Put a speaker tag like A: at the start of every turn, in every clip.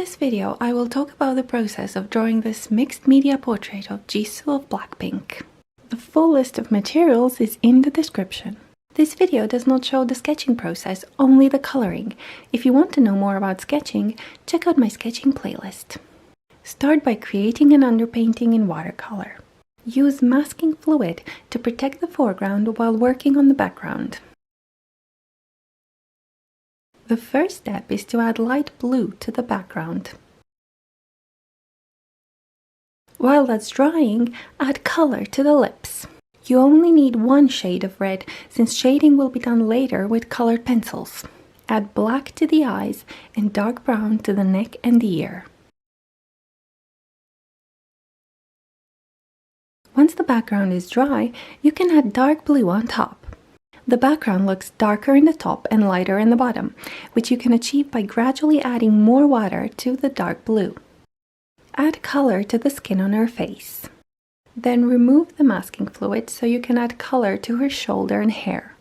A: this video, I will talk about the process of drawing this mixed media portrait of Jisoo of Blackpink. The full list of materials is in the description. This video does not show the sketching process, only the coloring. If you want to know more about sketching, check out my sketching playlist. Start by creating an underpainting in watercolor. Use masking fluid to protect the foreground while working on the background. The first step is to add light blue to the background. While that's drying, add color to the lips. You only need one shade of red, since shading will be done later with colored pencils. Add black to the eyes and dark brown to the neck and the ear. Once the background is dry, you can add dark blue on top. The background looks darker in the top and lighter in the bottom, which you can achieve by gradually adding more water to the dark blue. Add color to the skin on her face. Then remove the masking fluid so you can add color to her shoulder and hair.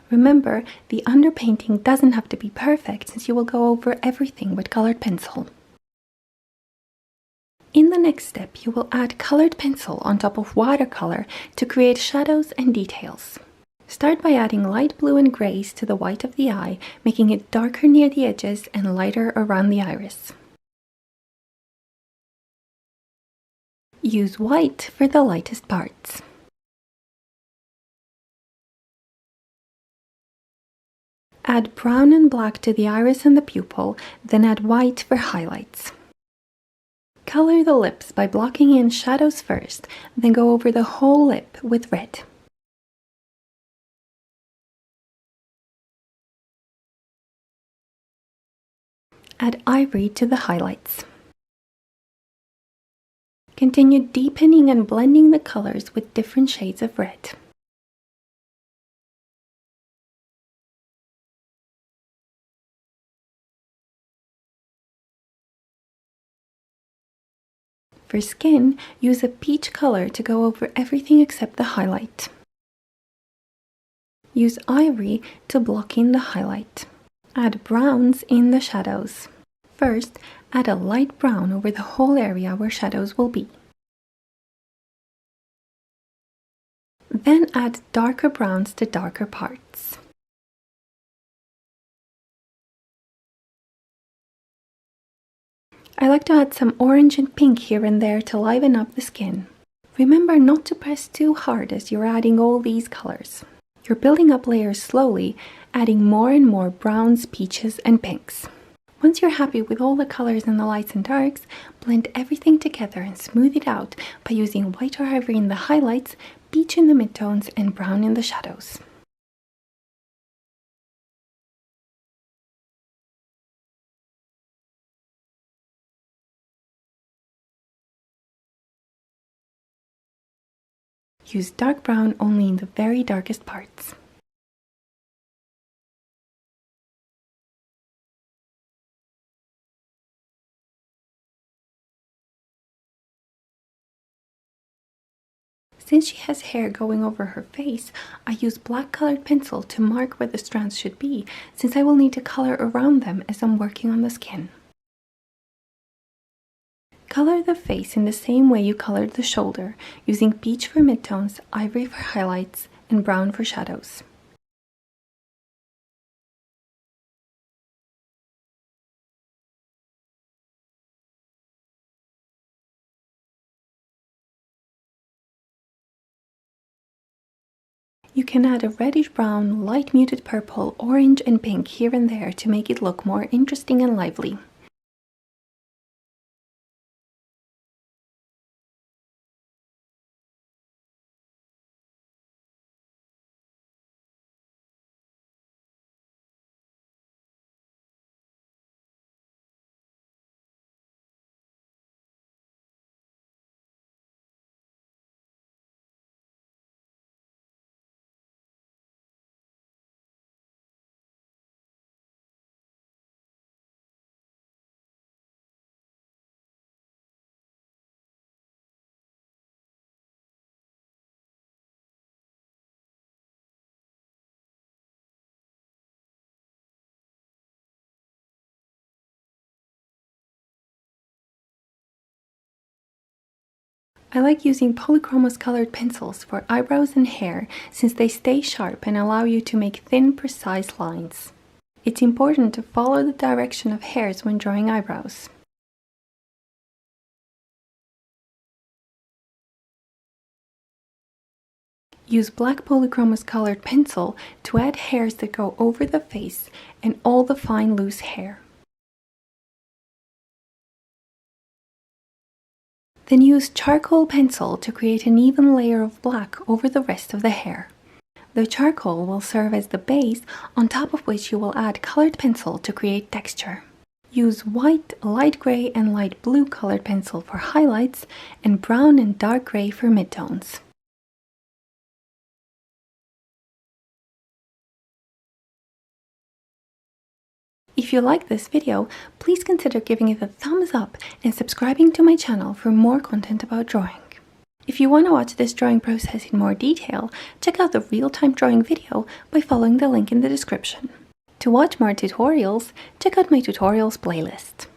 A: Remember, the underpainting doesn't have to be perfect since you will go over everything with colored pencil. In the next step, you will add colored pencil on top of watercolor to create shadows and details. Start by adding light blue and grays to the white of the eye, making it darker near the edges and lighter around the iris. Use white for the lightest parts. Add brown and black to the iris and the pupil, then add white for highlights. Color the lips by blocking in shadows first, then go over the whole lip with red. Add ivory to the highlights. Continue deepening and blending the colors with different shades of red. For skin, use a peach color to go over everything except the highlight. Use ivory to block in the highlight. Add browns in the shadows. First, add a light brown over the whole area where shadows will be. Then add darker browns to darker parts. I like to add some orange and pink here and there to liven up the skin. Remember not to press too hard as you're adding all these colors. You're building up layers slowly, adding more and more browns, peaches, and pinks. Once you're happy with all the colors and the lights and darks, blend everything together and smooth it out by using white or ivory in the highlights, peach in the midtones, and brown in the shadows. Use dark brown only in the very darkest parts. Since she has hair going over her face, I use black colored pencil to mark where the strands should be, since I will need to color around them as I'm working on the skin. Color the face in the same way you colored the shoulder, using peach for midtones, ivory for highlights, and brown for shadows. You can add a reddish brown, light muted purple, orange, and pink here and there to make it look more interesting and lively. I like using Polychromos colored pencils for eyebrows and hair since they stay sharp and allow you to make thin, precise lines. It's important to follow the direction of hairs when drawing eyebrows. Use black Polychromos colored pencil to add hairs that go over the face and all the fine loose hair. Then use charcoal pencil to create an even layer of black over the rest of the hair. The charcoal will serve as the base on top of which you will add colored pencil to create texture. Use white, light gray and light blue colored pencil for highlights and brown and dark gray for midtones. If you like this video, please consider giving it a thumbs up and subscribing to my channel for more content about drawing. If you want to watch this drawing process in more detail, check out the real-time drawing video by following the link in the description. To watch more tutorials, check out my tutorials playlist.